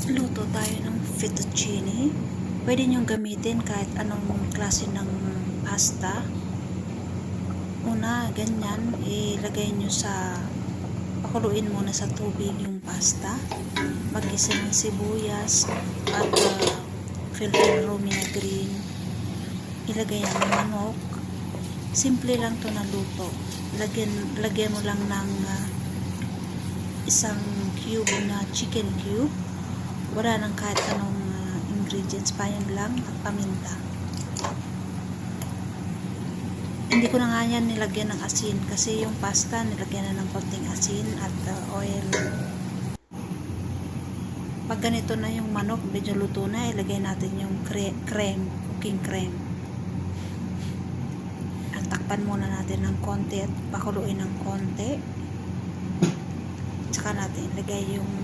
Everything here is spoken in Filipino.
Luto tayo ng fettuccine. Pwede niyong gamitin kahit anong klase ng pasta. Una, ganyan, ilagay niyo sa, pakuluin muna sa tubig yung pasta. Mag-isa ng sibuyas at Philippine romaine green. Ilagay ang manok. Simple lang to na luto. Lagyan mo lang ng isang cube na chicken cube. Wala nang kahit anong ingredients pa, yun lang, at paminta. Hindi ko na nga yan nilagyan ng asin kasi yung pasta nilagyan na ng konting asin at oil. Pag ganito na yung manok, medyo luto na, ilagay natin yung cream, cooking cream. At takpan muna natin ng konti at pakuluin ng konti. Tsaka natin ilagay yung